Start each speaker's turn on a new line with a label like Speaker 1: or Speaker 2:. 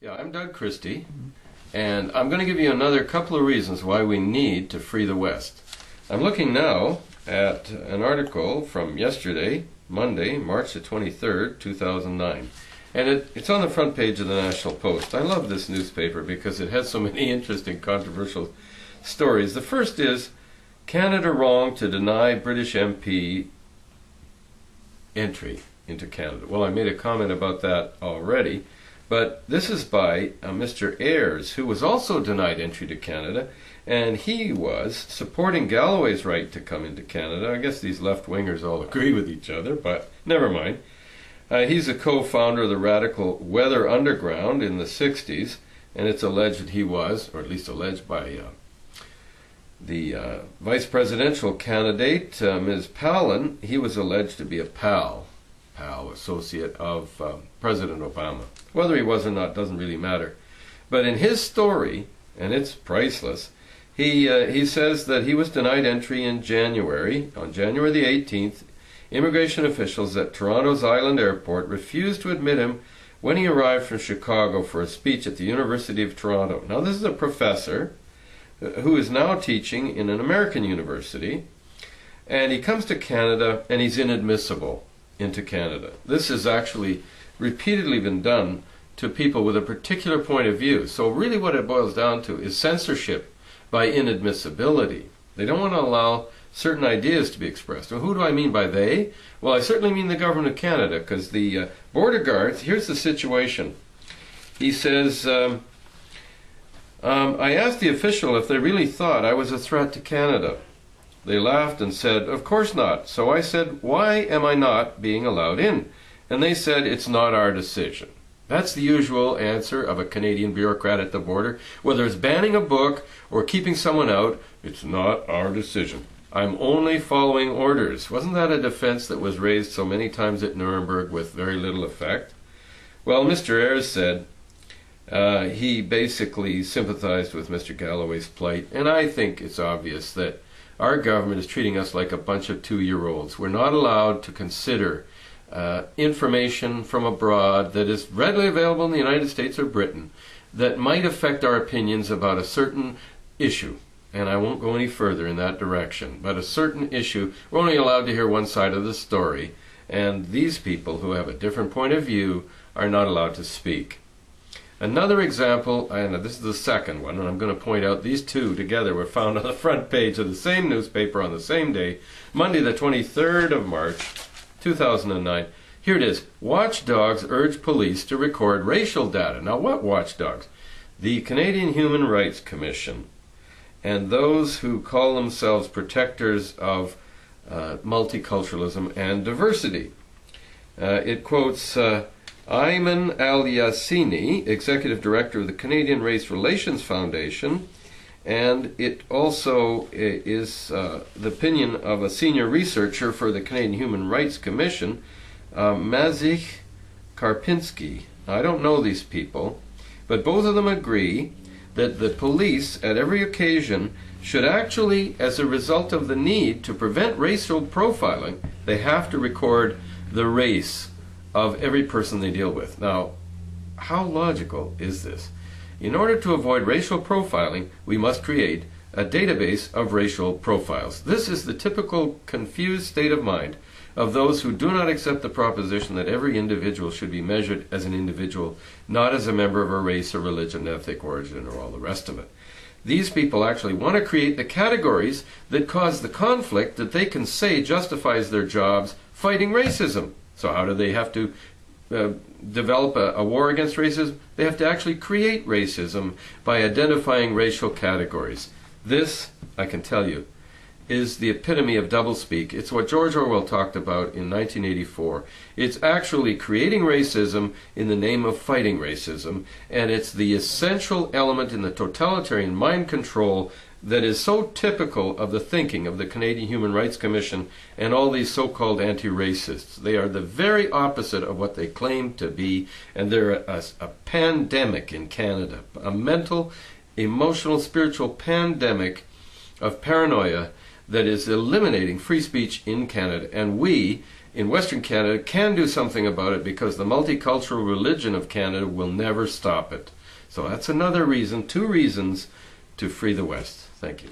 Speaker 1: Yeah, I'm Doug Christie, and I'm going to give you another couple of reasons why we need to free the West. I'm looking now at an article from yesterday, Monday, March the 23rd, 2009. And it's on the front page of the National Post. I love this newspaper because it has so many interesting, controversial stories. The first is, Canada wrong to deny British MP entry into Canada. Well, I made a comment about that already, but this is by Mr. Ayres, who was also denied entry to Canada, and he was supporting Galloway's right to come into Canada. I guess these left-wingers all agree with each other, but never mind. He's a co-founder of the radical Weather Underground in the 60s, and it's alleged that he was, or at least alleged by the vice presidential candidate, Ms. Palin, he was alleged to be a pal associate of President Obama. Whether he was or not doesn't really matter. But in his story, and it's priceless, he says that he was denied entry in January. On January the 18th, immigration officials at Toronto's Island Airport refused to admit him when he arrived from Chicago for a speech at the University of Toronto. Now, this is a professor who is now teaching in an American university, and he comes to Canada and he's inadmissible into Canada. This has actually repeatedly been done to people with a particular point of view. So really what it boils down to is censorship by inadmissibility. They don't want to allow certain ideas to be expressed. Well, who do I mean by they? Well, I certainly mean the government of Canada, because the border guards, here's the situation. He says, I asked the official if they really thought I was a threat to Canada. They laughed and said, of course not. So I said, why am I not being allowed in? And they said, it's not our decision. That's the usual answer of a Canadian bureaucrat at the border. Whether it's banning a book or keeping someone out, it's not our decision. I'm only following orders. Wasn't that a defense that was raised so many times at Nuremberg with very little effect? Well, Mr. Ayres said he basically sympathized with Mr. Galloway's plight, and I think it's obvious that our government is treating us like a bunch of 2-year-olds. We're not allowed to consider information from abroad that is readily available in the United States or Britain that might affect our opinions about a certain issue. And I won't go any further in that direction. But a certain issue, we're only allowed to hear one side of the story. And these people who have a different point of view are not allowed to speak. Another example, and this is the second one, and I'm going to point out these two together were found on the front page of the same newspaper on the same day, Monday the 23rd of March, 2009. Here it is. Watchdogs urge police to record racial data. Now, what watchdogs? The Canadian Human Rights Commission and those who call themselves protectors of multiculturalism and diversity. It quotes Ayman Al-Yassini, Executive Director of the Canadian Race Relations Foundation, and it also is the opinion of a senior researcher for the Canadian Human Rights Commission, Maciej Karpinski. Now, I don't know these people, but both of them agree that the police at every occasion should actually, as a result of the need to prevent racial profiling, they have to record the race of every person they deal with. Now, how logical is this? In order to avoid racial profiling, we must create a database of racial profiles. This is the typical confused state of mind of those who do not accept the proposition that every individual should be measured as an individual, not as a member of a race or religion, ethnic origin, or all the rest of it. These people actually want to create the categories that cause the conflict that they can say justifies their jobs fighting racism. So how do they have to develop a war against racism? They have to actually create racism by identifying racial categories. This, I can tell you, is the epitome of doublespeak. It's what George Orwell talked about in 1984. It's actually creating racism in the name of fighting racism, and it's the essential element in the totalitarian mind control that is so typical of the thinking of the Canadian Human Rights Commission and all these so-called anti-racists. They are the very opposite of what they claim to be, and they're a pandemic in Canada, a mental, emotional, spiritual pandemic of paranoia that is eliminating free speech in Canada. And we, in Western Canada can do something about it, because the multicultural religion of Canada will never stop it. So that's another reason, 2 reasons, to free the West. Thank you.